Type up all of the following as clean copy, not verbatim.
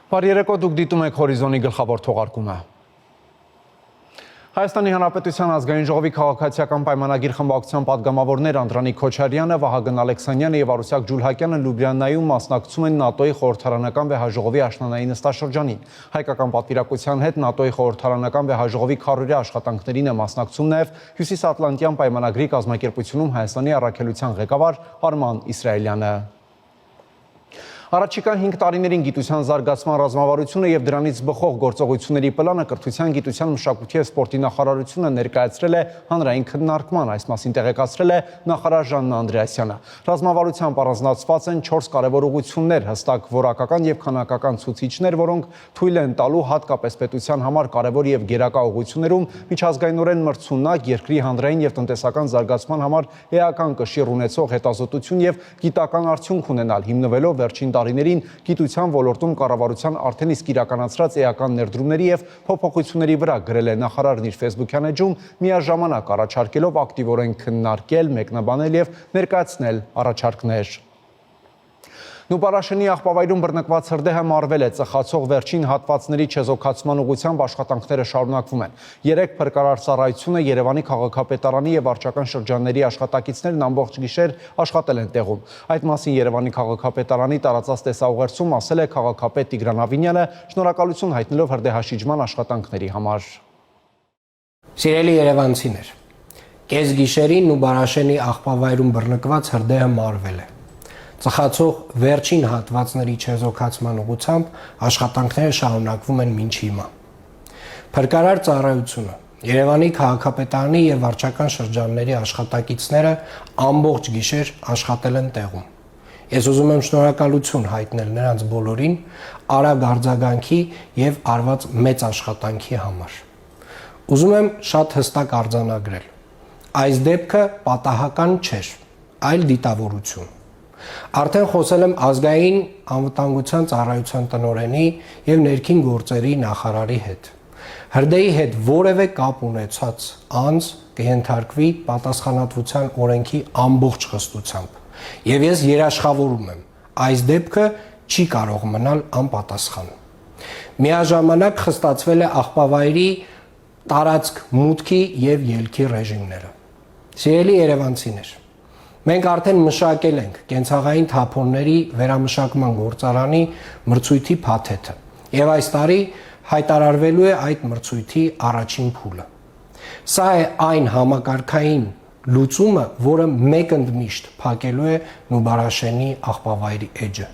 Բարերեկո դուք դիտում եք Հորիզոնի գլխավոր թողարկումը։ Հայաստանի Հանրապետության ազգային ժողովի քաղաքացիական պայմանագիր խմբակցության պատգամավորներ Անդրանիկ Քոչարյանը, Վահագն Ալեքսանյանը եւ Արուսյակ Ջուլհակյանը Լյուբլիանայում մասնակցում են ՆԱՏՕ-ի խորհրդարանական վեհաժողովի աշնանային նստաշրջանին։ Հայկական պատվիրակության հետ ՆԱՏՕ-ի խորհրդարանական վեհաժողովի քառօրյա աշխատանքներին է մասնակցում նաեւ Հյուսիսատլանտյան պայմանագրի կազմակերպությունում Հայաստանի առաքելության ղեկավար Արման Իսրայելյանը։ Առաջիկա 5 տարիներին գիտության զարգացման ռազմավարությունը եւ դրանից բխող գործողությունների պլանը կրթության, գիտության, մշակույթի եւ սպորտի նախարարությունը ներկայացրել է հանրային քննարկման, այս մասին տեղեկացրել է նախարար Ժաննա Անդրեասյանը։ Ռազմավարությամբ առանձնացված են 4 կարևոր ուղղություններ, հստակ որակական եւ քանակական ցուցիչներ, որոնք թույլ են տալու հատկապես պետության համար կարևոր եւ գերակա ուղղություններում միջազգայինորեն մրցունակ երկրի հանրային եւ տնտեսական զարգացման համար էական կշիռ ունեցող հետազոտություն եւ գիտական արդյունք ունենալ, հիմնվելով վերջին տարիներին գիտության ոլորտում կառավարության արդեն իսկ իրականացրած էական ներդրումների եւ փոփոխությունների վրա գրել է նախարարն իր Facebook-յան էջում, միաժամանակ առաջարկելով ակտիվորեն քննարկել, մեկնաբանել եւ ներկայացնել առաջարկներ։ Նուբարաշենի աղբավայրում բռնկված հրդեհը մարվել է, ծխացող վերջին հատվածների չեզոքացման ուղղությամբ աշխատանքները շարունակվում են։ 3 փրկարար ծառայությունը, Երևանի քաղաքապետարանի եւ վարչական շրջանների աշխատակիցներն ամբողջ գիշեր աշխատել են տեղում։ Այդ մասին Երևանի քաղաքապետարանի տարածած տեսաուղերձում ասել է քաղաքապետ Տիգրան Ավինյանը, շնորհակալություն հայտնելով հրդեհաշիջման աշխատանքների համար։ Սիրելի երևանցիներ, կես գիշերին Նուբարաշենի աղբավայրում բռնկված հրդեհը մարվել է։ Ծխացող վերջին հատվածների չեզոքացման ուղղությամբ աշխատանքները շարունակվում են մինչ հիմա։ Փրկարար ծառայությունը, Երևանի քաղաքապետարանի եւ վարչական շրջանների աշխատակիցները ամբողջ գիշեր աշխատել են տեղում։ Ես ուզում եմ շնորհակալություն հայտնել նրանց բոլորին արագ արձագանքի եւ արված մեծ աշխատանքի համար։ Ուզում եմ շատ հստակ արձանագրել. այս դեպքը պատահական չէր, այլ դիտավորություն։ Արդեն խոսել եմ ազգային անվտանգության ծառայության տնօրենի եւ ներքին գործերի նախարարի հետ։ Հրդեհի հետ որևէ կապ ունեցած անձ կհենթարկվի պատասխանատվության օրենքի ամբողջ խստությամբ։ Եվ ես երաշխավորում եմ, այս դեպքը չի կարող մնալ անպատասխան։ Միաժամանակ խստացվել է աղբավայրի տարածք մուտքի եւ ելքի ռեժիմները։ Սիրելի երևանցիներ, մենք արդեն մշակել ենք կենցաղային թափոնների վերամշակման գործարանի մրցույթի փաթեթը եւ այս տարի հայտարարվելու է այդ մրցույթի առաջին փուլը։ Սա է այն համակարգային լուծումը, որը մեկընդմիշտ փակելու է Նուբարաշենի աղբավայրի էջը։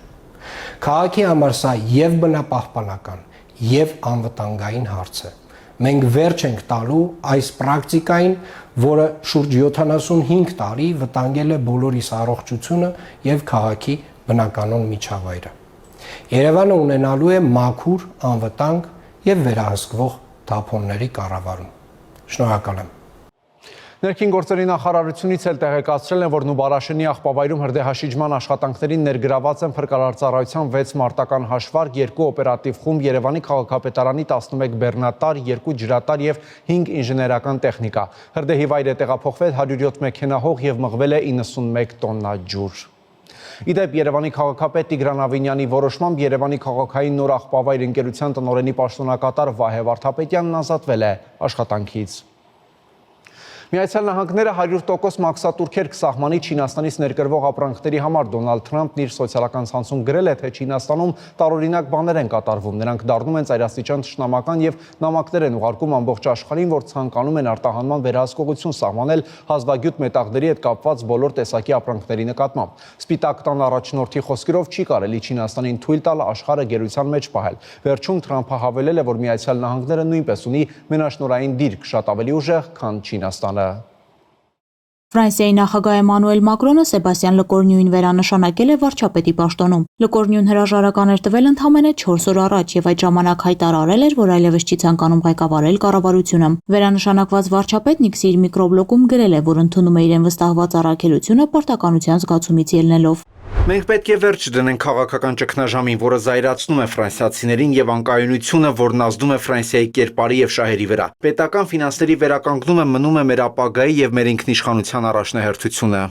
Քաղաքի համար սա եւ բնապահպանական, եւ անվտանգային հարց է։ Մենք վերջ ենք տալու այս պրակտիկային, որը շուրջ 75 տարի վտանգել է բոլորիս առողջությունը եւ քաղաքի բնականոն միջավայրը։ Երևանը ունենալու է մաքուր, անվտանգ եւ վերահսկվող թափոնների կառավարում։ Շնորհակալ եմ։ Ներքին գործերի նախարարությունից էլ տեղեկացրել են, որ Նուբարաշենի աղբավայրում հրդեհաշիջման աշխատանքներին ներգրաված են փրկարար ծառայության 6 մարտական հաշվարկ, 2 օպերատիվ խումբ, Երևանի քաղաքապետարանի 11 բեռնատար, 2 ջրատար եւ 5 ինժեներական տեխնիկա։ Հրդեհի վայր է տեղափոխվել 107 մեքենահող եւ մղվել է 91 տոննա ջուր։ Իդեպ Երևանի քաղաքապետ Տիգրան Ավինյանի որոշմամբ Երևանի քաղաքային նոր աղբավայր ընկերության տնօրենի պաշտոնակատար Վահե Վարդապետյանն ազատվել է աշխատանքից։ Միացյալ Նահանգները 100% մաքսատուրքեր կսահմանի Չինաստանից ներկրվող ապրանքների համար։ Դոնալդ Թրամփն իր սոցիալական ցանցում գրել է, թե Չինաստանում տարօրինակ բաներ են կատարվում։ Նրանք դառնում են ծայրաստիճան թշնամական եւ նամակներ են ուղարկում ամբողջ աշխարհին, որ ցանկանում են արտահանման վերահսկողություն սահմանել հազվագյուտ մետաղների հետ կապված բոլոր տեսակի ապրանքների նկատմամբ։ Սպիտակ տան առաջնորդի խոսքերով չի կարելի Չինաստանին թույլ տալ աշխարհը գերության մեջ պահել։ Վերջում Թրամփը հավելել է, որ Միացյալ Նահանգները նույնպես ունի մենաշնորհային դիրք, շատ ավելի ուժեղ, քան Չինաստանը։ Ֆրանսիայի նախագահ Էմանուել Մակրոնը Սեբաստիան Լկորնյուին վերանշանակել է վարչապետի պաշտոնում։ Լկորնյուն հրաժարական էր տվել ընդամենը 4 օր առաջ եւ այդ ժամանակ հայտարարել էր, որ այլևս չի ցանկանում ղեկավարել կառավարությունը։ Վերանշանակված վարչապետն X-ի իր միկրոբլոգում գրել է, որ ընդունում է իրեն վստահված առաքելությունը պարտականության զգացումից ելնելով։ Մենք պետք է վերջ դնենք քաղաքական ճգնաժամին, որը զայրացնում է ֆրանսիացիներին եւ անկայունությունը, որն ազդում է Ֆրանսիայի կերպարի եւ շահերի վրա։ Պետական ֆինանսների վերականգնումը մնում է մեր ապագայի եւ մեր ինքնիշխանության առաջնահերթությունը։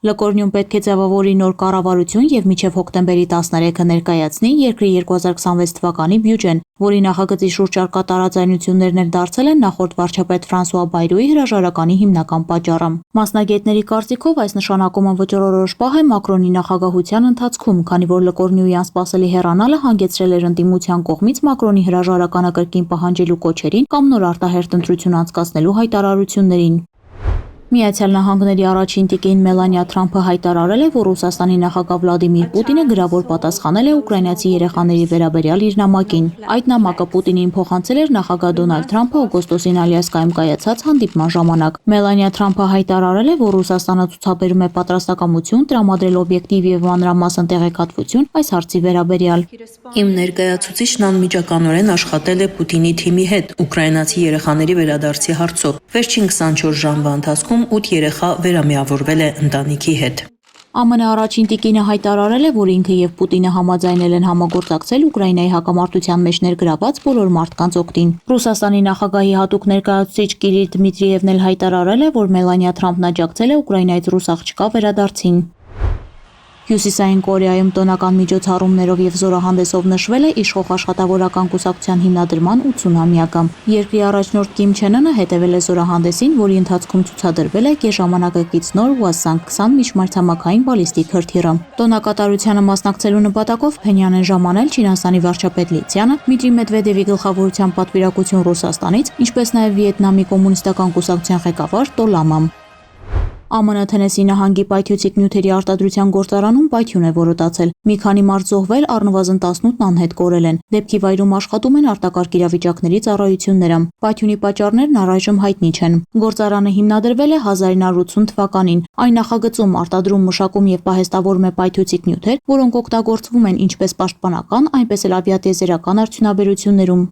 Լկորնյուն պետք է ձևավորի նոր կառավարություն եւ մինչեւ հոկտեմբերի 13-ը ներկայացնի երկրի 2026 թվականի բյուջեն, որի նախագծի շուրջ արկա տարաձայնություններն էլ դարձել են նախորդ վարչապետ Ֆրանսուଆ Բայրոյի հրաժարականի հիմնական պատճառը։ Մասնագետների կարծիքով այս նշանակումը վճռորոշ պահ է Մակրոնի նախագահության ընթացքում, քանի որ Լկորնյուի անսպասելի հեռանալը հանգեցրել էր ընդդիմության կողմից Մակրոնի հրաժարականը կրկին պահանջելու կոչերին կամ նոր արտահերթ ընտրություն անցկացնելու հայտարարություններին։ Միացյալ Նահանգների առաջին տիկին Մելանիա Թրամփը հայտարարել է, որ Ռուսաստանի նախագահ Վլադիմիր Պուտինը գրավոր պատասխանել է ուկրաինացի երեխաների վերաբերյալ իր նամակին։ Այդ նամակը Պուտինին փոխանցել էր նախագահ Դոնալդ Թրամփը օգոստոսին Ալյասկայում կայացած հանդիպման ժամանակ։ Մելանիա Թրամփը հայտարարել է, որ Ռուսաստանը ցուցաբերում է պատրաստակամություն տրամադրել օբյեկտիվ եւ մանրամասն տեղեկատվություն այս հարցի վերաբերյալ։ Իմ ներկայացուցիչն անմիջականորեն աշխատել է Պուտինի թիմի հետ ուկրաինացի երեխաների վերադարձի հարցով։ Վերջին 24 ժամվա ընթացքում 8 երեխա վերամիավորվել է ընտանիքի հետ։ ԱՄՆ առաջին տիկինը հայտարարել է, որ ինքը եւ Պուտինը համաձայնել են համագործակցել Ուկրաինայի հակամարտության մեջ ներգրաված բոլոր մարդկանց օգտին։ Ռուսաստանի նախագահի հատուկ ներկայացուցիչ Կիրիլ Դմիտրիևն էլ հայտարարել է, որ Մելանիա Թրամփն աջակցել է Ուկրաինայից ռուս աղջկա վերադարձին։ Հյուսիսային Կորեայում տոնական միջոցառումներով եւ զորահանդեսով նշվել է իշխող աշխատավորական կուսակցության հիմնադրման 80-ամյակը։ Երկրի առաջնորդ Կիմ Չեն Ընը հետևել է զորահանդեսին, որի ընթացքում ցուցադրվել է գերժամանակակից նոր Hwasong-20 միջմայրցամաքային բալիստիկ հրթիռը։ Տոնակատարությանը մասնակցելու նպատակով Փենյանն ժամանել Չինաստանի վարչապետ Լի Ցյանը, Դմիտրի Մեդվեդևի գլխավորությամբ պատվիրակություն Ռուսաստանից, ինչպես նաեւ Վիետնամի կոմունիստական կուսակցության ղեկավար Տո Լամը։ ԱՄՆ Թենեսի նահանգի պայթյուցիկ նյութերի արտադրության գործարանում պայթյուն է որոտացել։ Մի քանի մարդ զոհվել, առնվազն 18-ն անհետ կորել են։ Դեպքի վայրում աշխատում են արտակարգ իրավիճակների ծառայությունները։ Պայթյունի պատճառներն առայժմ հայտնի չեն։ Գործարանը հիմնադրվել է 1980 թվականին։ Այն նախագծում, արտադրում, մշակում եւ պահեստավորում է պայթյուցիկ նյութեր, որոնք օգտագործվում են ինչպես պաշտպանական, այնպես էլ ավիատիեզերական արդյունաբերություններում։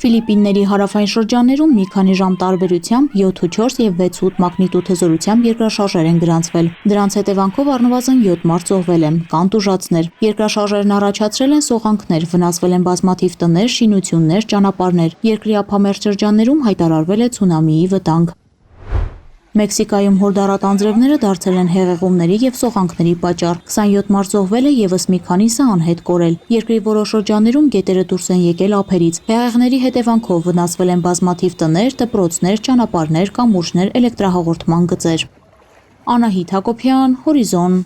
Ֆիլիպինների հարավային շրջաններում մի քանի ժամ տարբերությամբ 7.4 եւ 6.8 մագնիտուդ հզորությամբ երկրաշարժեր են գրանցվել։ Դրանց հետևանքով առնվազն 7 մարդ զոհվել է, կան տուժածներ։ Երկրաշարժերն առաջացրել են սողանքներ, վնասվել են բազմաթիվ տներ, շինություններ, ճանապարհներ։ Երկրի ափամերձ շրջաններում հայտարարվել է ցունամիի վտանգ։ Մեքսիկայում հորդառատ անձրևները դարձել են հեղեղումների եւ սողանքների պատճառ։ 27 մարդ զոհվել է եւս մի քանիսը անհետ կորել։ Երկրի որոշ շրջաններում գետերը դուրս են եկել ափերից։ Հեղեղների հետևանքով վնասվել են բազմաթիվ տներ, դպրոցներ, ճանապարհներ, կամուրջներ, էլեկտրահաղորդման գծեր։ Անահիտ Հակոբյան, Հորիզոն։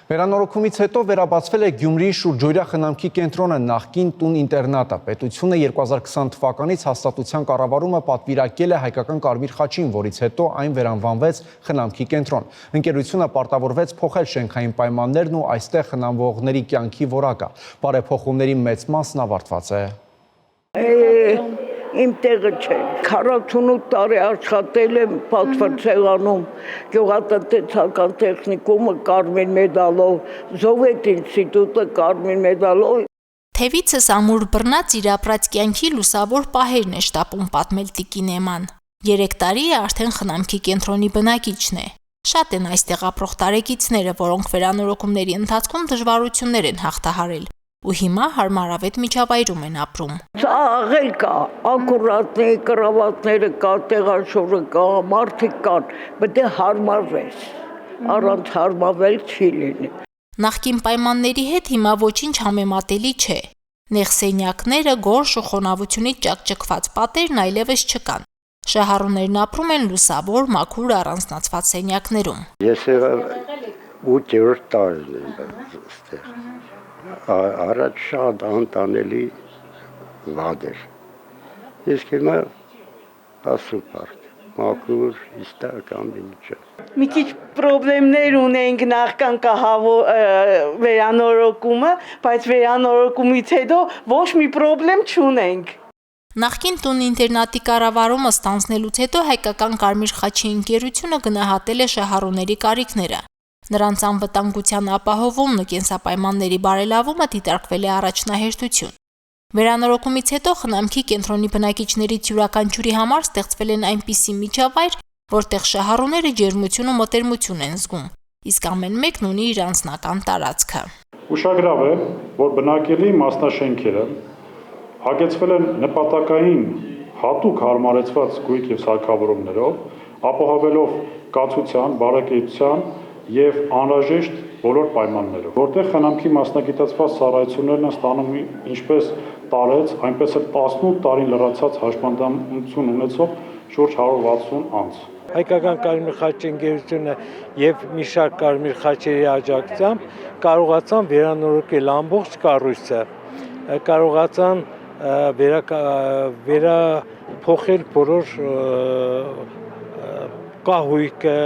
Վերանորոգումից հետո վերաբացվել է Գյումրիի շուրջօրյա խնամքի կենտրոնը, նախկին տուն-ինտերնատը։ Պետությունը 2020 թվականից հաստատության կառավարումը պատվիրակել է հայկական Կարմիր խաչին, որից հետո այն վերանվանվեց խնամքի կենտրոն։ Ընկերությունը պարտավորվեց փոխել շենքային պայմաններն ու այստեղ խնամվողների կյանքի որակը։ Բարեփոխումների մեծ մասն ավարտված է։ Իմ տեղը չէ, 48 տարի աշխատել եմ պատվիրականում, գյուղատնտեսական տեխնիկումը կարմիր մեդալով, Զովետ ինստիտուտը կարմիր մեդալով։ Թևիցս ամուր բռնած իր ապրած կյանքի լուսավոր պահերն է շտապում պատմել տիկին Էման։ 3 տարի է արդեն խնամքի կենտրոնի բնակիչն է։ Շատ են այստեղ ապրող տարեկիցները, որոնք վերանորոգումների ընթացքում դժվարություններ են հաղթահարել։ Ու հիմա հարմարավետ միջավայրում են ապրում։ Աղել կա, ակուրատնի կրավատները կա, տեղաշորը կա, մարդիկ կան, պետք է հարմարվես, առանց հարմարվել չի լինի։ Նախկին պայմանների հետ հիմա ոչինչ համեմատելի չէ։ Նեղ սենյակները, գորշ ու խոնավությունից ճակճկված պատերն այլևս չկան։ Շահառուներն ապրում են լուսավոր, մաքուր առանձնացված սենյակներում։ Ես 8-րդ տարին եմ այստեղ։ Առաջ շատ անտանելի վատ էր։ Իսկ հիմա ասուպարտ, մաքուր, իստական ինչ։ Մի քիչ խնդիրներ ունենք նախքան վերանորոգումը, բայց վերանորոգումից հետո ոչ մի խնդրեմ չունենք։ Նախկին տուն-ինտերնատի կառավարումը ստանձնելուց հետո հայկական Կարմիր խաչի ընկերությունը գնահատել է շահառուների կարիքները։ Նրանց անվտանգության ապահովումն ու կենսապայմանների բարելավումը դիտարկվել է առաջնահերթություն։ Վերանորոգումից հետո խնամքի կենտրոնի բնակիչներից յուրաքանչյուրի համար ստեղծվել են այնպիսի միջավայր, որտեղ շահառուները ջերմություն ու մտերմություն են զգում, իսկ ամեն մեկն ունի իր անձնական տարածքը։ Ուշագրավ է, որ բնակելի մասնաշենքերը հագեցվել են նպատակային հատուկ հարմարեցված գույք եւ սարքավորումներով, ապահովելով կացության, բարեկեցության եւ անհրաժեշտ բոլոր պայմաններով, որտեղ խնամքի մասնագիտացված ծառայություններն են ստանում ինչպես տարեց, այնպես էլ 18 տարին լրացած հաշմանդամություն ունեցող շուրջ 160 անձ։ Հայկական կարմիր խաչի ընկերությունը եւ մի շարք կարմիր խաչերի աջակցությամբ կարողացան վերանորոգել ամբողջ կառույցը, կարողացան վերափոխել բոլոր կահույքը,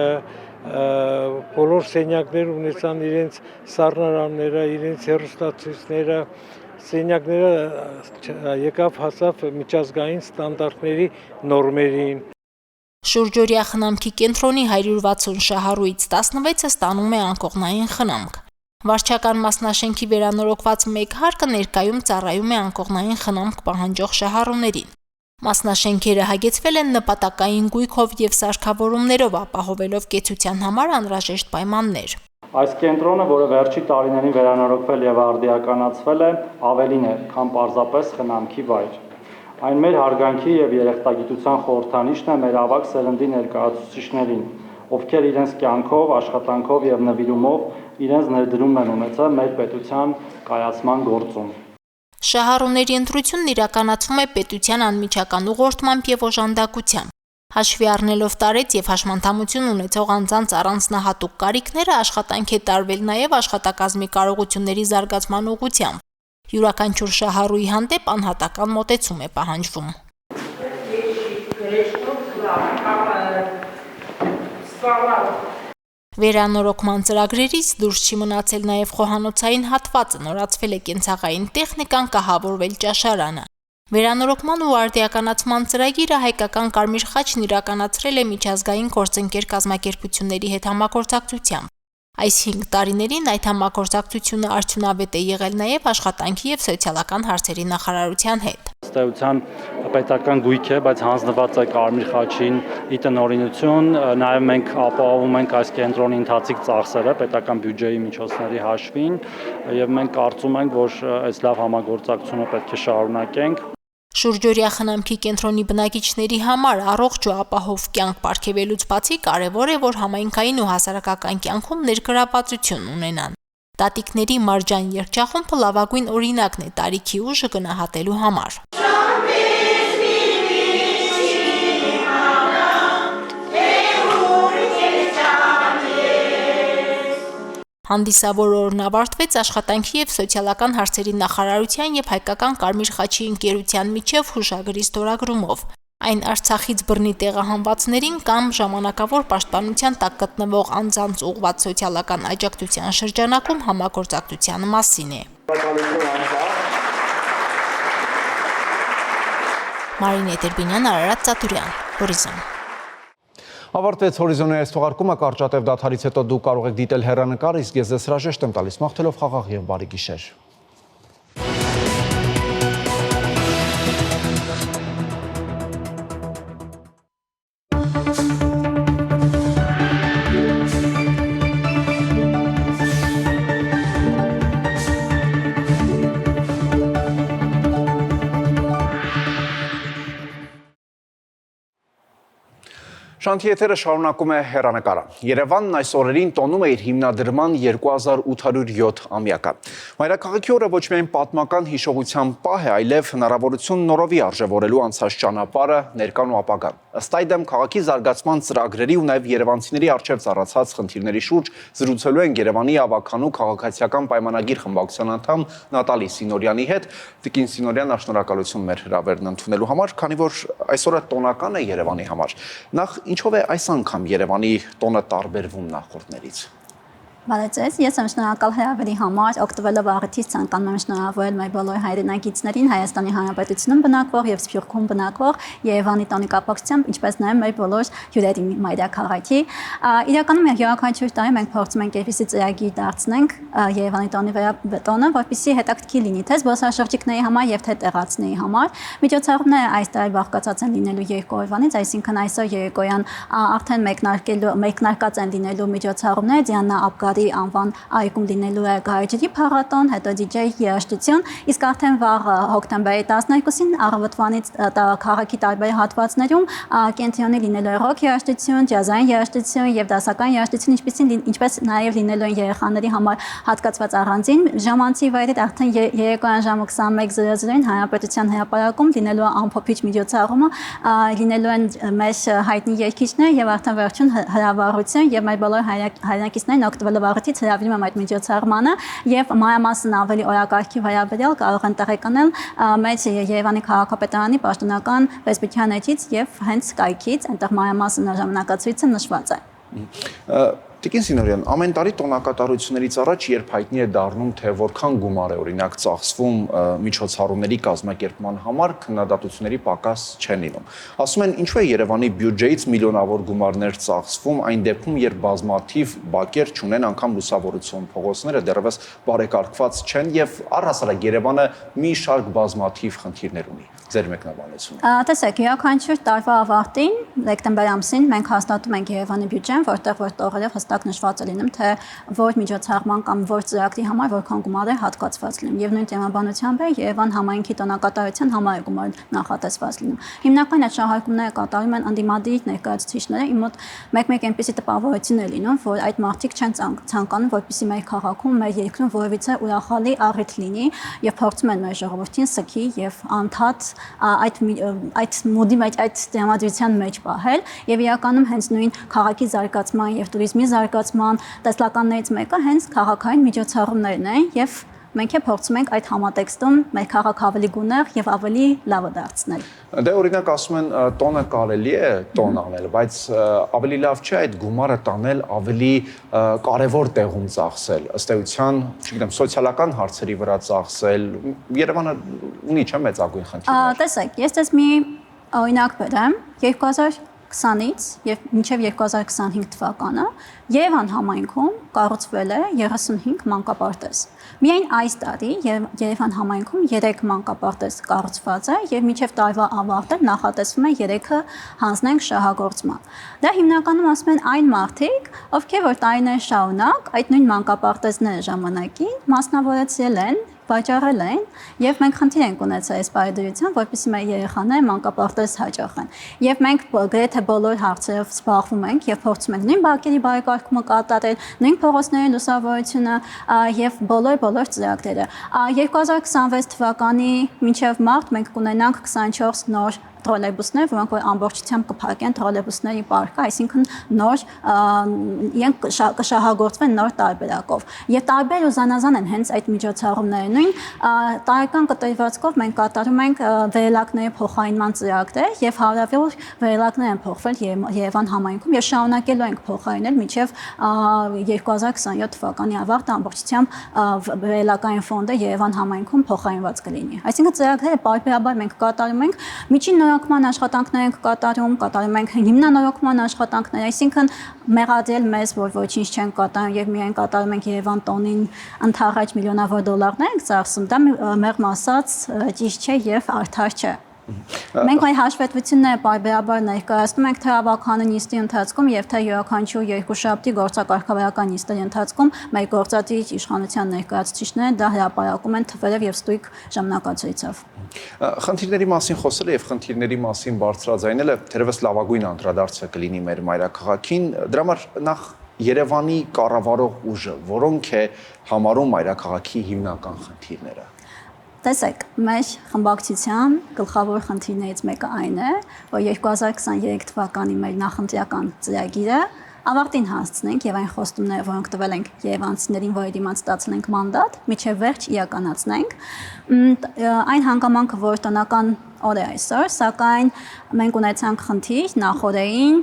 բոլոր սենյակները ունեցան իրենց սառնարանները, իրենց հեռուստացույցները, սենյակները եկավ հասավ միջազգային ստանդարտների նորմերին։ Շուրջօրյա խնամքի կենտրոնի 160 շահառուից 16-ը ստանում է անկողնային խնամք։ Վարչական մասնաշենքի վերանորոգված մեկ հարկը ներկայում ծառայում է անկողնային խնամք պահանջող շահառուներին։ Մասնաշենքերը հագեցվել են նպատակային գույքով եւ սարքավորումներով, ապահովելով կեցության համար անհրաժեշտ պայմաններ։ Այս կենտրոնը, որը վերջի տարիներին վերանորոգվել եւ արդիականացվել է, ավելին է, քան պարզապես խնամքի վայր։ Այն մեր հարգանքի եւ երախտագիտության խորհրդանիշն է մեր ավագ սերնդի ներկայացուցիչներին, ովքեր իրենց կյանքով, աշխատանքով եւ նվիրումով իրենց ներդրումն են ունեցել մեր պետության կայացման գործում։ Շահառուների ընտրությունն իրականացվում է պետության անմիջական ուղղորդմամբ եւ օժանդակությամբ։ Հաշվի առնելով տարեց եւ հաշմանդամություն ունեցող անձանց առանձնահատուկ կարիքները աշխատանք է տարվել նաեւ աշխատակազմի կարողությունների զարգացման ուղղությամբ։ Յուրաքանչյուր շահառուի հանդեպ անհատական մոտեցում է պահանջվում։ Վերանորոգման ծրագրերից դուրս չի մնացել նաև խոհանոցային հատվածը, նորացվել է կենցաղային տեխնիկան, կահավորվել ճաշարանը։ Վերանորոգման ու արդիականացման ծրագիրը Հայկական Կարմիր խաչն իրականացրել է միջազգային գործընկեր կազմակերպությունների հետ համագործակցությամբ։ Այս 5 տարիներին այդ համագործակցությունը արդյունավետ է եղել նաև աշխատանքի եւ սոցիալական հարցերի նախարարության հետ։ Ըստ էության պետական գույք է, բայց հանձնված է Կարմիր խաչին ի տնօրինություն, նաև մենք ապահովում ենք այս կենտրոնի ընթացիկ ծախսերը պետական բյուջեի միջոցների հաշվին եւ մենք կարծում ենք, որ այս լավ համագործակցությունը պետք է շարունակենք։ Շուրջօրյա խնամքի կենտրոնի բնակիչների համար առողջ ու ապահով կյանք պարգևելուց բացի կարևոր է, որ համայնքային ու հասարակական կյանքում ներգրավվածություն ունենան։ Տատիկների մարջան երգչախումբը լավագույն օրինակն է տարիքի ուժը գնահատելու համար։ Հանդիսավոր օրն ավարտվեց աշխատանքի եւ սոցիալական հարցերի նախարարության եւ Հայկական Կարմիր խաչի ընկերության միջև հուշագրի ստորագրումով։ Այն Արցախից բռնի տեղահանվածներին կամ ժամանակավոր պաշտպանության տակ գտնվող անձանց ուղղված սոցիալական աջակցության շրջանակում համագործակցության մասին է։ Մարինե Տերբինյան, Արարատ Ծատուրյան, Հորիզոն։ Ավարտվեց Հորիզոնի այս թողարկումը, կարճատև դադարից հետո դուք կարող եք դիտել հեռանկար, իսկ ես հրաժեշտ եմ տալիս մաղթելով խաղաղ եւ բարի գիշեր։ Շանթի եթերը շարունակում է հեռանկարը։ Երևանն այս օրերին տոնում է իր հիմնադրման 2807 ամյակը։ Մայրաքաղաքի օրը ոչ միայն պատմական հիշողության պահ է, այլև հնարավորություն նորովի արժևորելու անցած ճանապարհը, ներկան ու ապագան։ Ըստ այդմ քաղաքի զարգացման ծրագրերի ու նաև երևանցիների առջև ծառացած խնդիրների շուրջ զրուցելու են Երևանի ավագանու քաղաքացիական պայմանագիր խմբակցության անդամ Նատալի Սինորյանի հետ։ Տիկին Սինորյան, շնորհակալություն մեր հրավերն ընդունելու համար, քանի որ այսօրը տոնական է Երևանի համար։ Նախ ինչով է այս անգամ Երևանի տոնը տարբերվում նախորդներից։ Բարեցես, ես եմ շնորհակալ հրավերի համար, օգտվելով առիթից ցանկանում եմ շնորհավորել մեր բոլոր հայրենակիցներին Հայաստանի Հանրապետությունում բնակվող եւ Սփյուռքում բնակվող Երևանի տոնի կապակցությամբ, ինչպես նաեւ մեր բոլոր հյուրերի մայրաքաղաքի։ Իրականում 200 տարի մենք փորձում ենք այդպիսի ծրագիր դարձնենք Երևանի տոնի տոնը, որպեսզի հետաքրքիր լինի թե զբոսաշրջիկների համար եւ թե տեղացիների համար։ Միջոցառումները այս տարի բաղկացած են լինելու 2 օրվանից, այսինքն այսօր երեկոյան արդեն մեկնարկած են լինելու միջոցառումները Դիանա Աբգարի Գյումրի անվան այգում լինելու է գարեջրի փառատոն, հետո DJ երաժշտություն, իսկ արդեն վաղ հոկտեմբերի 12-ին առավոտվանից քաղաքի տարբեր հատվածներում կենտրոնի լինելու է ռոք երաժշտություն, ջազային երաժշտություն եւ դասական երաժշտություն, ինչպես նաեւ լինելու են երեխաների համար հատկացված առանձին ժամանցի վայրեր, արդեն երեկոյան ժամը 21:00-ին Հանրապետության հրապարակում լինելու է ամփոփիչ միջոցառումը, լինելու են մեր հայտնի երգիչներ եւ արդեն վերջին հրավառություն եւ մեր բոլոր հայրենակիցներին օգտվելով առիթից հրավիրում եմ այդ միջոցառմանը եւ մանրամասն ավելի օրակարգի վերաբերյալ կարող են տեղեկանալ մեր Երևանի քաղաքապետարանի պաշտոնական ֆեյսբուքյան էջից եւ հենց կայքից, այնտեղ մանրամասն ժամանակացույցը նշված է։ Տիկին Սինորյան, ամեն տարի տոնակատարություններից առաջ երբ հայտնի է դառնում, թե որքան գումար է օրինակ ծախսվում միջոցառումների կազմակերպման համար, քննադատությունների պակաս չեն լինում։ Ասում են, ինչու է Երևանի բյուջեից միլիոնավոր գումարներ ծախսվում այն դեպքում, երբ բազմաթիվ բակեր չունեն, անգամ լուսավորություն, փողոցները դեռևս բարեկարգված չեն եւ առհասարակ Երևանը մի շարք բազմաթիվ խնդիրներ ունի։ Ձեր մեկնաբանությունը։ Տեսեք, յուրաքանչյուր տարվա ավարտին, դեկտեմբեր ամսին մենք հաստատում ենք Երևանի բյուջեն, որտեղ որ տողերով հստակ նշված է լինում, թե որ միջոցառման կամ որ ծրագրի համար որքան գումար է հատկացված լինում։ Եվ նույն թեմաբանությամբ է Երևան համայնքի տոնակատարության համար է գումար նախատեսված լինում։ Հիմնական այդ շահարկումները կատարում են ընդդիմադիր ներկայացուցիչները, իմ մոտ մեկ-մեկ այնպիսի տպավորություն է լինում, որ այդ մարդիկ չեն ցանկանում, որպեսզի մեր քաղաքում, մեր երկրում որևիցե ուրախալի առիթ լինի եւ փորձում են մեր ժողովրդին սքի եւ անդադ այդ մոդի մեջ, այդ դրամատուրգիան մեջ պահել եւ իրականում հենց նույն քաղաքի զարգացման եւ туриզմի զարգացման տեսլականներից մեկը հենց քաղաքային միջոցառումներն են եւ մենք փորձում ենք այդ համատեքստում մեր քաղաքը ավելի գունեղ եւ ավելի լավը դարձնել։ Դե օրինակ ասում են տոնը կարելի է տոն անել, բայց ավելի լավ չէ այդ գումարը տանել ավելի կարևոր տեղում ծախսել, ըստ էության, չգիտեմ, սոցիալական հարցերի վրա ծախսել։ Երևանը ունի չէ մեծագույն խնդիրներ։ Տեսեք, ես դες մի օրինակ բերեմ 2020-ից եւ մինչեւ 2025 թվականը Երևան համայնքում կառուցվել է 35 մանկապարտեզ։ Միայն այս տարի Երևան համայնքում 3 մանկապարտեզ կառուցված է եւ մինչեւ տարվա ավարտը նախատեսվում է 3-ը հանձնենք շահագործման։ Դա հիմնականում ասում են այն մարդիկ, ովքեր որ տարիներ շարունակ այդ նույն մանկապարտեզները ժամանակին մասնավորեցրել են, վաճառել են եւ մենք խնդիր ենք ունեցել այս բարեդրությամբ, որպեսզի մեր երեխաները մանկապարտեզ հաճախեն։ Եվ մենք գրեթե բոլոր հարցերով զբաղվում ենք եւ փորձում ենք նույն բակերի բարեկարգումը կատարել, նույն փողոցների լուսավորությունը եւ բոլոր ծրագրերը։ 2026 թվականի մինչեւ մարտ մենք կունենանք 24 նոր տրոլեյբուսներ, որոնք որ ամբողջությամբ կփակեն տրոլեյբուսների պարկը, այսինքն նոր իրենք կշահագործվեն նոր տարբերակով։ Եվ տարբեր ու զանազան են հենց այդ միջոցառումները։ Նույն տարեկան կտրվածքով մենք կատարում ենք վերելակների փոխարինման ծրագրեր եւ հարյուրավոր վերելակներ են փոխվել Երևան համայնքում եւ շարունակելու ենք փոխարինել մինչեւ 2027 թվականի ավարտը ամբողջությամբ վերելակային ֆոնդը Երևան համայնքում փոխարինված կլինի։ Այսինքն ծրագրերը պարբերաբար մենք կատարում ենք միջին նորոգման աշխատանքներ ենք կատարում ենք հիմնանորոգման աշխատանքներ, այսինքն մեղադրել մեզ, որ ոչինչ չեն կատարում եւ միայն կատարում ենք Երևան տոնին ընդառաջ միլիոնավոր դոլարներ ենք ծախսում, դա մեղմ ասած ճիշտ չէ եւ արդար չէ։ Մենք այդ հաշվետվությունները պարբերաբար ներկայացնում ենք թե ավականի նիստի ընթացքում եւ թե յուրաքանչյուր երկուշաբթի գործակարգավարական նիստերի ընթացքում մեր գործադիր իշխանության ներկայացուցիչները դա հրապարակում են թվերով եւ ստույգ ժամանակացույցով։ Խնդիրների մասին խոսելը եւ խնդիրների մասին բարձրաձայնելը թերևս լավագույն անդրադարձը կլինի մեր մայրաքաղաքին, դրա համար նախ Երևանի կառավարող ուժը, որոնք է համարում մայրաքաղաքի հիմնական խնդիրները։ Տեսեք, մեր խմբակցության գլխավոր խնդիրներից մեկը այն է, որ 2023 թվականի մեր նախընտրական ծրագիրը ավարտին հասցնենք եւ այն խոստումները, որոնք տվել ենք երևանցիներին, որի դիմաց ստացել ենք մանդատ, միջև վերջ իրականացնենք։ Այն հանգամանքը, որ տնական օր է այսօր, սակայն մենք ունեցանք խնդիր նախորդին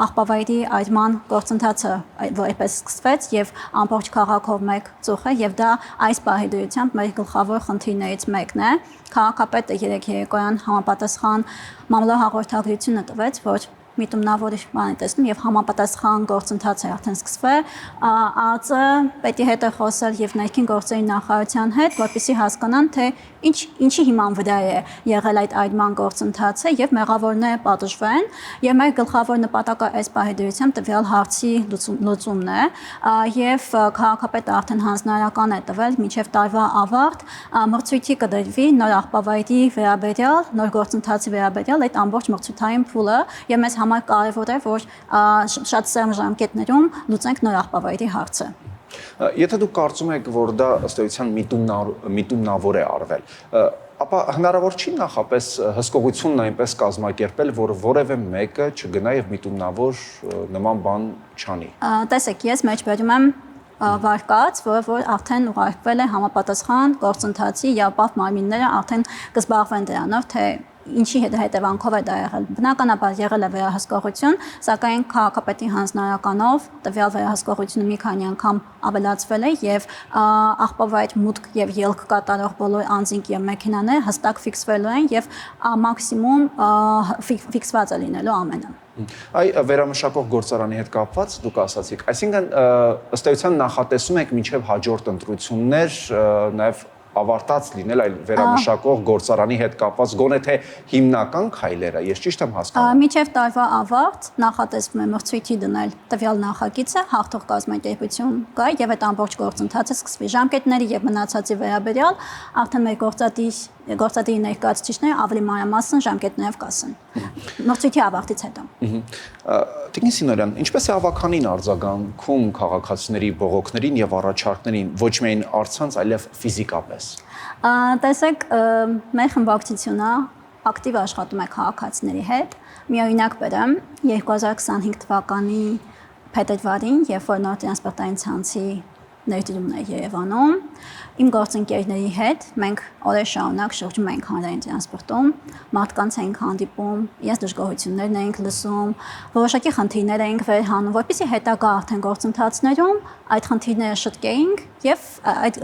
աղբավայրի այրման գործընթացը որպես սկսվեց եւ ամբողջ քաղաքով մեկ ծուխ է եւ դա այս պահեդրությամբ մեր գլխավոր խնդիրներից մեկն է։ Քաղաքապետը երեկ երեկոյան համապատասխան մամլոյ հաղորդագրությունը տվեց, որ միտումնավորի բան է տեսնում եւ համապատասխան գործընթաց է արդեն սկսվել, ԱԱԾ պետի հետ է խոսել եւ ներքին գործերի նախարարության հետ, որպեսզի հասկանան, թե ինչի հիման վրա է եղել այդ այդման գործընթացը եւ մեղավորները պատժվեն, եւ մեր գլխավոր նպատակը այս պահեդրությամբ տվյալ հարցի լուծումն է եւ քաղաքապետը արդեն հանձնարարական է տվել մինչեւ տարվա ավարտ մրցույթի կդրվի նոր աղբավայրի վերաբերյալ, նոր գործընթացի վերաբերյալ այդ ամբողջ մրցութային փուլը եւ մեզ համար կարեւոր է, որ շատ սերմ ժամկետներում լուծենք նոր աղբավայրի հարցը։ Եթե դուք կարծում եք, որ դա ըստ էության միտումնավոր է արվել, ապա հնարավոր չի նախապես հսկողությունն այնպես կազմակերպել, որ որևէ մեկը չգնա եւ միտումնավոր նման բան չանի։ Տեսեք, ես մեջբերում եմ վարկած, որ արդեն ուղարկվել է համապատասխան գործընթացի եւ ապահ մարմինները արդեն կզբաղվեն դրանով, թե ինչի հետևանքով է դա եղել։ Բնականաբար եղել է վերահսկողություն, սակայն քաղաքապետի հանձնարարականով տվյալ վերահսկողությունը մի քանի անգամ ավելացվել է եւ աղբավայր մուտք եւ ելք կատարող բոլոր անձինք եւ մեքենաները հստակ ֆիքսվելու են եւ մաքսիմում ֆիքսված է լինելու ամենը։ Այ վերամշակող գործարանի հետ կապված դուք ասացիք, այսինքն ըստ էության նախատեսում եք մինչև հաջորդ ընտրություններ նաեւ ավարտած լինել այլ վերամշակող գործարանի հետ կապված գոնե թե հիմնական քայլերը, ես ճիշտ եմ հասկանում։ Մինչև տարվա ավարտ նախատեսվում է մրցույթի դնել տվյալ նախագիծը, հաղթող կազմակերպություն կա եւ այդ ամբողջ գործընթացը սկսվի։ Ժամկետների եւ մնացածի վերաբերյալ արդեն մեր գործադիրի ներկայացուցիչները ավելի մանրամասն ժամկետներով կասեն։ Մրցույթի ավարտից հետո։ Տիկին Սինորյան, ինչպես է ավականին արձագանքում քաղաքացիների բողոքներին եւ առաջարկներին ոչ միայն առցանց, այլև ֆիզիկապես։ Տեսեք, մեր խմբակցությունը ակտիվ աշխատում է քաղաքացիների հետ։ Մի օրինակ բերեմ, 2025 թվականի փետրվարին, երբ որ նոր տրանսպորտային ցանցի ներդրումն է Երևանում, իմ գործընկերների հետ մենք օրեր շարունակ շրջում ենք հանրային տրանսպորտում, մարդկանց ենք հանդիպում, իրենց դժգոհություններն ենք լսում, որոշակի խնդիրներ ենք վերհանում, որպեսզի հետագա արդեն գործընթացներում այդ խնդիրները շտկեինք եւ այդ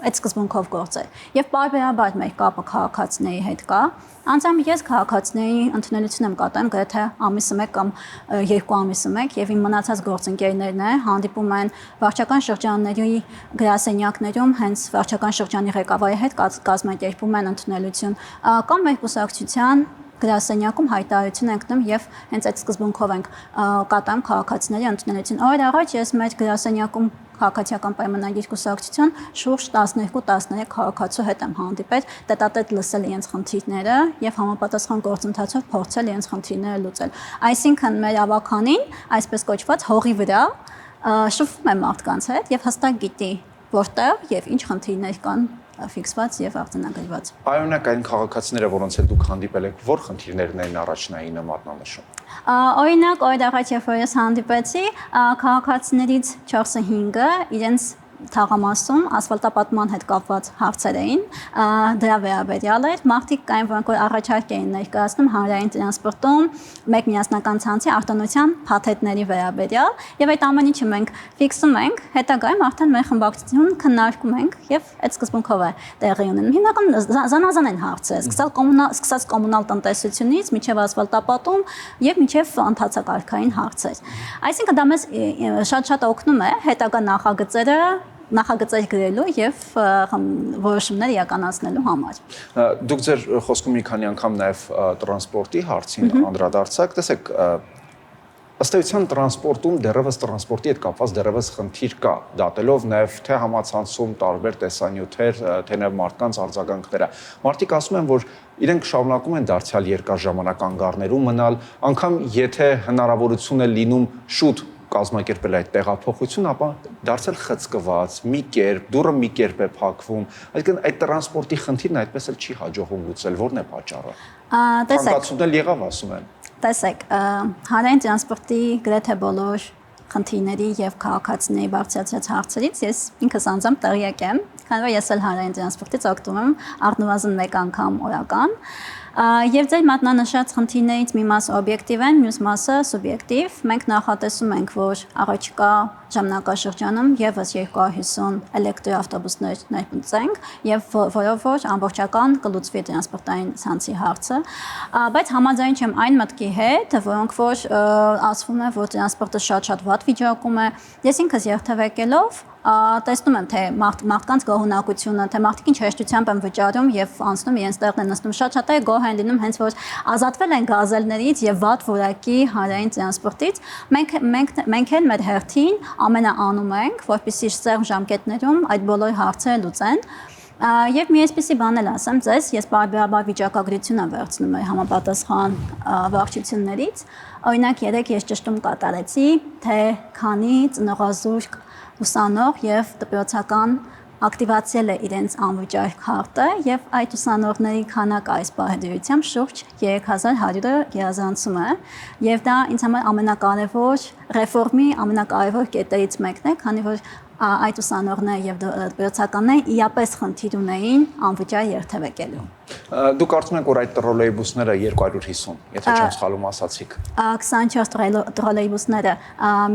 սկզբունքով գործել։ Եվ բարբերաբար մեր կապը քաղաքացիների հետ կա։ Անձամբ ես քաղաքացիների ընդունելություն եմ կատարում գրեթե ամիսը 1 կամ 2 ամիսը 1 եւ իմ մնացած գործընկերներն հանդիպում են վարչական շրջանների գրասենյակներում հենց վարչական շրջանի ղեկավարի հետ կազմակերպում են ընդունելություն կամ մեր կուսակցության գրասենյակում հայտարարություն ենք տնում եւ հենց այդ սկզբունքով ենք կատարում քաղաքացիների ընդունելություն։ Օրեր առաջ ես մեր գրասենյակում քաղաքացիական պայմանագիր կուսակցության շուրջ 12-13 քաղաքացու հետ եմ հանդիպել, տետատետ լսել իրենց խնդիրները եւ համապատասխան գործընթացով փորձել իրենց խնդիրները լուծել։ Այսինքն մեր ավականին, այսպես կոչված հողի վրա շփվում է մարդկանց հետ եւ հստակ գիտի որտեղ եւ ինչ խնդիրներ կան ֆիքսված եւ արձանագրված։ Այօնակ այն քաղաքացիները, որոնց հետ դուք հանդիպել եք, որ խնդիրներն են առաջնային մատնանշում։ Օրինակ, օրեր առաջ երբ ես հանդիպեցի, քաղաքացիներից 4-5-ը իրենց թաղամասում ասֆալտապատման հետ կապված հարցեր էին, դրա վերաբերյալ էր, մարդիկ կային, որոնք առաջարկ էին ներկայացնում հանրային տրանսպորտում մեկ միասնական ցանցի արտոնության փաթեթների վերաբերյալ, եւ այդ ամեն ինչը մենք ֆիքսում ենք, հետագայում արդեն մեր խմբակցություն քննարկում ենք եւ այդ սկզբունքով է տեղի ունենում։ Հիմնական զանազան են հարցեր, սկսած կոմունալ տնտեսությունից մինչեւ ասֆալտապատում եւ մինչեւ ընթացակարգային հարցեր։ Այսինքն դա մեզ շատ օգնում է հետագա նախագծեր գրելու եւ որոշումներ իրականացնելու համար։ Դուք ձեր խոսքում մի քանի անգամ նաեւ տրանսպորտի հարցին անդրադարձաք, տեսեք, ըստ էության տրանսպորտում դեռևս տրանսպորտի հետ կապված դեռևս խնդիր կա, դատելով նաեւ թե համացանցում տարբեր տեսանյութեր, թե նաեւ մարդկանց արձագանքները։ Մարդիկ ասում են, որ իրենք շարունակում են դարձյալ երկար ժամանակ անգառներում մնալ, անգամ եթե հնարավորություն է լինում շուտ կազմակերպել այդ տեղափոխություն, ապա դարձել խցկված, մի կերպ, դուռը մի կերպ է փակվում, այսինքն այդ տրանսպորտի խնդիրն այդպես էլ չի հաջողում լուծել, ո՞րն է պատճառը։ Ցանկացումն էլ եղավ, ասում են։ Տեսեք, հանրային տրանսպորտի գրեթե բոլոր խնդիրների եւ քաղաքացիների բարձրացած հարցերից ես ինքս անձամբ տեղյակ եմ, քանի որ ես էլ հանրային տրանսպորտից օգտվում եմ առնվազն 1 անգամ օրական։ Եվ ձեր մատնանշած խնդիրներից մի մասը օբյեկտիվ են, մյուս մասը սուբյեկտիվ։ Մենք նախատեսում ենք, որ առաջիկա ժամանակաշրջանում եւս 250 էլեկտրոավտոբուսներ ներմուծենք եւ որով որ ամբողջական կլուծվի տրանսպորտային ցանցի հարցը, բայց համաձայն չեմ այն մտքի հետ, որոնք որ ասվում է, որ տրանսպորտը շատ վատ վիճակում է, ես ինքս երթևեկելով տեսնում եմ, թե մարդկանց գոհունակությունը, թե մարդիկ ինչ հեշտությամբ են վճարում եւ անցնում իրենց տեղն են նստում, շատ է գոհ են լինում հենց որ ազատվել են գազելներից եւ վատ որակի հանրային տրանսպորտից, մենք էլ մեր հերթին ամենաանում ենք, որպեսզի սերմ ժամկետներում այդ բոլոր հարցերը լուծեն։ Եվ մի այսպիսի բան էլ ասեմ ձեզ, ես բարբերաբար վիճակագրություն եմ վերցնում համապատասխան վարչություններից, օրինակ երեք ես ճշտում կատարեցի, թե քանի ծնողազուրկ ուսանող եւ դպրոցական ակտիվացել է իրենց անվճար քարտը եւ այդ ուսանողների քանակը այս պահեդրությամբ շուրջ 3100-ը գերազանցում է եւ դա ինձ համար ամենակարևոր ռեֆորմի ամենակարևոր կետերից մեկն է, քանի որ այդ ուսանողները եւ դպրոցականները իրապես խնդիր ունեին անվճար երթևեկելու։ Դուք կարծում եք, որ այդ տրոլեյբուսները 250, եթե չեմ սխալվում ասացիք։ 24 տրոլեյբուսները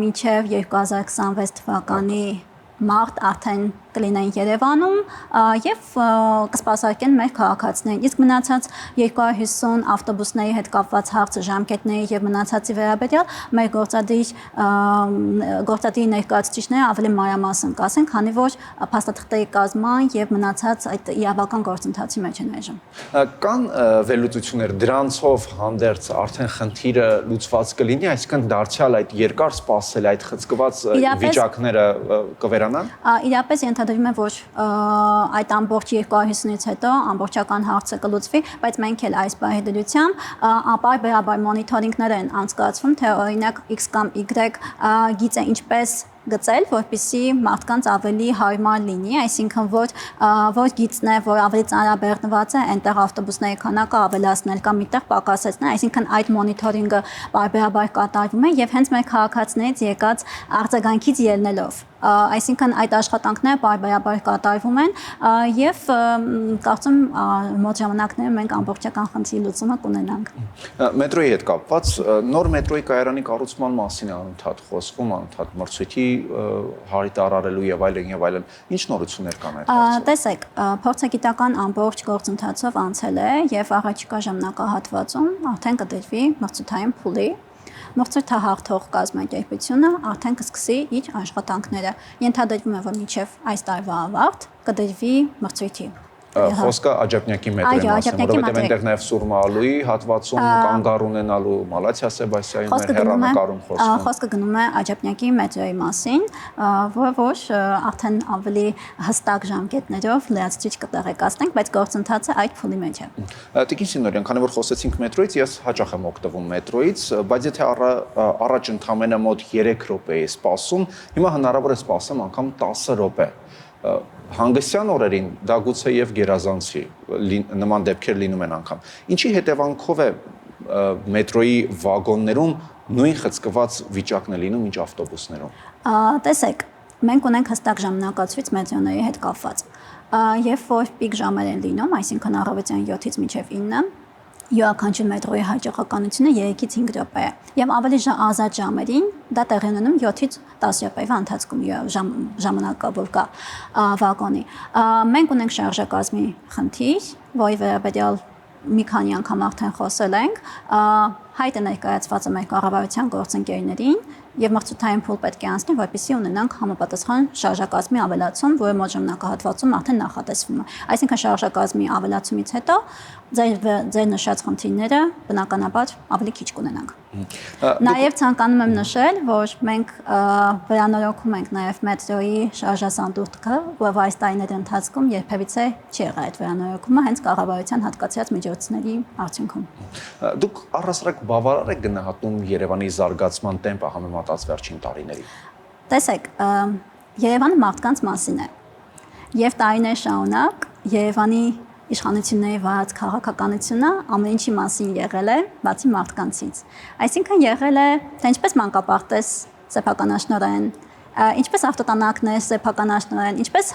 մինչև 2026 թվականի մարտ արդեն կլինեն Երևանում եւ կսպասարկեն մեր քաղաքացիներին։ Իսկ մնացած 250 ավտոբուսների հետ կապված հարցը ժամկետների եւ մնացածի վերաբերյալ մեր գործադիր ներկայացուցիչները ավելի մանրամասն կասեն, քանի որ փաստաթղթերի կազման եւ մնացած այդ իրավական գործընթացի մեջ են այժմ։ Կան վերլուծություններ դրանցով հանդերձ արդեն խնդիրը լուծված կլինի, այսինքն դարձյալ այդ երկար սպասել այդ խցկված վիճակները կվերանան։ Իրապես ենթադրվում է, որ այդ ամբողջ 250-ից հետո ամբողջական հարցը կլուծվի, բայց մենք էլ այս պահեդրությամբ ապարբերաբար մոնիթորինգներ են անցկացվում, թե օրինակ X կամ Y գիծը ինչպես գծել, որպեսզի մարդկանց ավելի հարմար լինի, այսինքն որ գիծն է, որ ավելի ծանրաբեռնված է, այնտեղ ավտոբուսների քանակը ավելացնել կամ միտեղ պակասեցնել, այսինքն այդ մոնիթորինգը բարբերաբար կատարվում է եւ հենց մեր քաղաքացիներից եկած արձագանքից ելնելով, այսինքն այդ աշխատանքները բարբերաբար կատարվում են եւ կարծում մոտ ժամանակներում մենք ամբողջական խնդրի լուծումը կունենանք։ Մետրոյի հետ կապված նոր մետրոյի կայարանի կառուցման մասին է անընդհատ խոսվում, անընդհատ մրցույթի հարիտարարելու եւ այլն, ինչ նորություններ կան այդ հարցում։ Տեսեք, փորձագիտական ամբողջ գործընթացով անցել է եւ առաջիկա ժամանակահատվածում արդեն կդրվի մրցութային փուլի մրցույթահաղթող կազմակերպությունը արդեն կսկսի իր աշխատանքները։ Ենթադրվում է, որ մինչև այս տարվա ավարտ կդրվի մրցույթի։ Խոսքը Աջափնյակի մետրոյի մասին, որովհետև այնտեղ նաև Սուրմալուի հատվածում կանգառ ունենալու Մալաթիա Սեբաստիայի մեր հեռանկարում խոսքը գնում է Աջափնյակի մետրոյի մասին, որ արդեն ավելի հստակ ժամկետներով լրացուցիչ կտեղեկացնենք, բայց գործընթացը այդ փուլի մեջ է։ Տիկին Սինորյան, քանի որ խոսեցինք մետրոյից, ես հաճախ եմ օգտվում մետրոյից, բայց եթե առաջ ընդամենը մոտ 3 րոպե է սպասում, հիմա հնարավոր է սպասեմ անգամ 10 րոպե։ Հանգստյան օրերին դա գուցե եւ գերազանցի նման դեպքեր լինում են անգամ։ Ինչի հետևանքով է մետրոյի վագոններում նույն խցկված վիճակն է լինում, ինչ ավտոբուսներում։ Տեսեք, մենք ունենք հստակ ժամանակացույց մետրոների հետ կապված։ Երբ որ պիկ ժամեր են լինում, այսինքն առավոտյան 7-ից մինչև 9, յուրաքանչյուր մետրոյի հաճախականությունը 3-ից 5 րոպե է։ Եվ ավելի ազատ ժամերին դա տեղի ունենում 7-ից 10 րոպեվա ընթացքում ժամանակը որ կա վագոնի։ Մենք ունենք շարժակազմի խնդիր, որի վերաբերյալ մի քանի անգամ արդեն խոսել ենք, հայտը ներկայացված է մեր կառավարության գործընկերներին եւ մրցութային փուլ պետք է անցնի, որպեսզի ունենանք համապատասխան շարժակազմի ավելացում, որը մոտ ժամանակահատվածում արդեն նախատեսվում է։ Այսինքն շարժակազմի ավելացումից հետո ձեր նշած խնդիրները բնականաբար ավելի քիչ կունենանք։ Նաեւ ցանկանում եմ նշել, որ մենք վերանորոգում ենք նաեւ մետրոյի շարժասանդուղքը, որը այս տարիների ընթացքում երբևիցե չի եղել այդ վերանորոգումը, հենց կառավարության հատկացրած միջոցների արդյունքում։ Դուք առհասարակ բավարար եք գնահատում Երևանի զարգացման տեմպը համեմատած վերջին տարիներին։ Տեսեք, Երևանը մարդկանց մասին է։ Եվ տարիներ շարունակ Երևանի իշխանությունների վարած քաղաքականությունը ամեն ինչի մասին եղել է, բացի մարդկանցից։ Այսինքն եղել է թե ինչպես մանկապարտեզ, սեփականաշնորհեն, ինչպես ավտոտնակներ սեփականաշնորհեն, ինչպես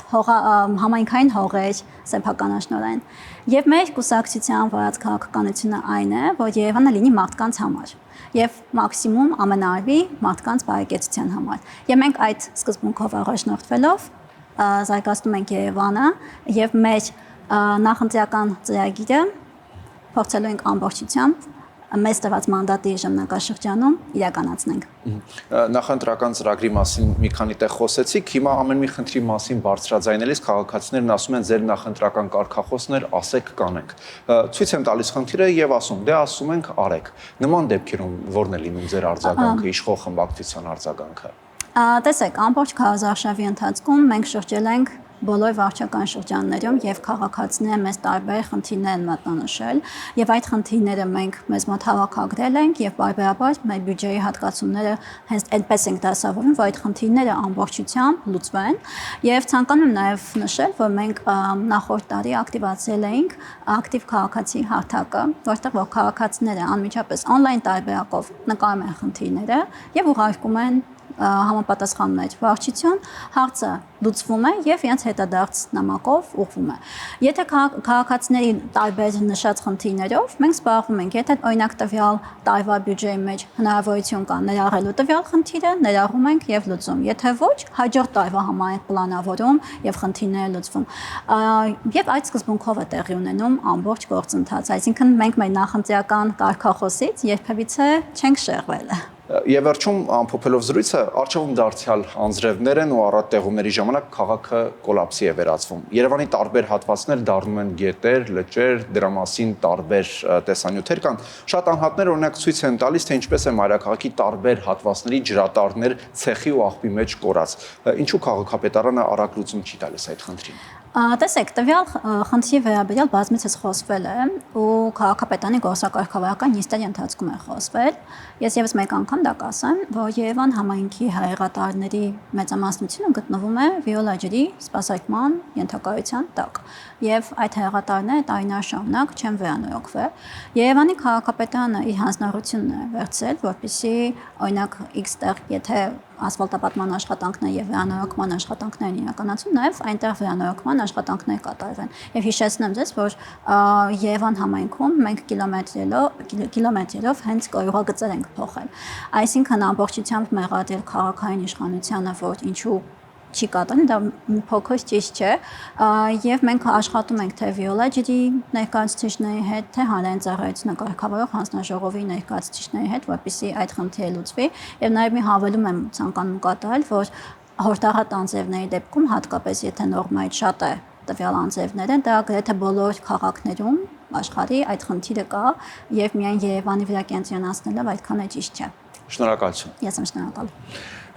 համայնքային հողեր սեփականաշնորհեն։ Եվ մեր կուսակցության վարած քաղաքականությունը այն է, որ Երևանը լինի մարդկանց համար եւ մաքսիմում ամենաարվի մարդկանց բարեկեցության համար։ Եվ մենք այդ սկզբունքով առաջնորդվելով զարգացնում ենք Երևանը եւ մեր նախընտրական ծրագիրը փորձելու ենք ամբողջությամբ մեծ տված մանդատի ժամանակաշրջանում իրականացնենք։ Նախընտրական ծրագրի մասին մի քանի տեղ խոսեցիք, հիմա ամեն մի խնդրի մասին բարձրաձայնելիս քաղաքացիներն ասում են ձեր նախընտրական կարգախոսներ ասեք կանենք։ Ցույց եմ տալիս խնդիրը եւ ասում, դե ասում ենք արեք։ Նման դեպքերում ո՞րն է լինում ձեր արձագանքը, իշխող խմբակցության արձագանքը։ Տեսեք, ամբողջ քարոզարշավի ընթացքում մենք շրջել ենք բոլոր վարչական շրջաններում եւ քաղաքացիները մեզ տարբեր խնդիրներ են մատնանշել եւ այդ խնդիրները մենք մեզ մոտ հավաքագրել ենք եւ բարբերաբար մեր բյուջեի հատկացումները հենց այդպես ենք դասավորում, որ այդ խնդիրները ամբողջությամբ լուծվեն եւ ցանկանում եմ նաեւ նշել, որ մենք նախորդ տարի ակտիվացրել էինք ակտիվ քաղաքացի հարթակը, որտեղ որ քաղաքացիները անմիջապես on-line տարբերակով նկարում են խնդիրները եւ ուղարկում են համապատասխանում այդ վարչություն, հարցը լուծվում է եւ իրենց հետադարձ նամակով ուղղվում է։ Եթե քաղաքացիների տարբեր նշած խնդիրներով մենք զբաղվում ենք, եթե օրինակ տվյալ տարվա բյուջեի մեջ հնարավորություն կա ներառելու տվյալ խնդիրը, ներառում ենք եւ լուծում։ Եթե ոչ, հաջորդ տարվա համար ենք պլանավորում եւ խնդիրները լուծվում։ Եվ այդ սկզբունքով է տեղի ունենում ամբողջ գործընթացը, այսինքն մենք մեր նախընտրական կարգախոսից երբևիցե չենք շեղվել։ Եվ վերջում ամփոփելով զրույցը, առջևում դարձյալ անձրևներ են ու առատտեղումների ժամանակ քաղաքը կոլապսի է վերածվում։ Երևանի տարբեր հատվածներ դառնում են գետեր, լճեր, դրա մասին տարբեր տեսանյութեր կան։ Շատ անհատներ օրինակ ցույց են տալիս, թե ինչպես է մայրաքաղաքի տարբեր հատվածների ջրատարներ ցեխի ու աղբի մեջ կորած։ Ինչու քաղաքապետարանը արագ լուծում չի տալիս այդ խնդրին։ Տեսեք, տվյալ խնդրի վերաբերյալ բազմիցս խոսվել է ու քաղաքապետարանի գործակարգավարական նիստերի ընթացքում է խոսվել։ Ես եւս մեկ անգամ դա կասեմ, որ Երևան համայնքի հայրատարների մեծամասնությունը գտնվում է վիոլաջերի սպասարկման ենթակայության տակ։ Եվ այդ հայրատարները տարիներ շարունակ չեն վերանորոգվել։ Երևանի քաղաքապետարանը իր հանձնառությունն է վերցրել, որպեսզի օրինակ X տեղ, եթե ասֆալտապատման աշխատանքներ եւ վերանորոգման աշխատանքներն իրականացում, նաեւ այնտեղ վերանորոգման աշխատանքներ կատարվեն։ Եվ հիշեցնեմ ձեզ, որ Երևան համայնքում մենք կիլոմետրերով հենց կոյուղագծեր ենք փոխել։ Այսինքն ամբողջությամբ մեղադրել քաղաքային իշխանությանը, որ ինչու չի կատարում, դա փոքր ճիշտ չէ, եւ մենք աշխատում ենք թե վիոլաջերի ներկայացուցիչների հետ, թե հանրային ծառայությունը կարգավորող հանձնաժողովի ներկայացուցիչների հետ, որպեսզի այդ խնդիրը լուծվի, եւ նաեւ մի հավելում եմ ցանկանում կատարել, որ հորդահատ անձրևների դեպքում հատկապես եթե նորմայից շատ է տվյալ անձրևները, դա գրեթե բոլոր քաղաքներում աշխարհի այդ խնդիրը կա եւ միայն Երևանի վրա կենտրոնացնելով այդքան է ճիշտ չէ։ Շնորհակալություն։ Ես եմ շնորհակալ։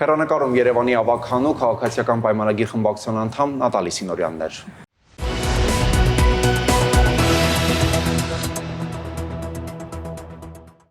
Հեռանկարում Երևանի ավագանու քաղաքացիական պայմանագիր խմբակցության անդամ Նատալի Սինորյաններ։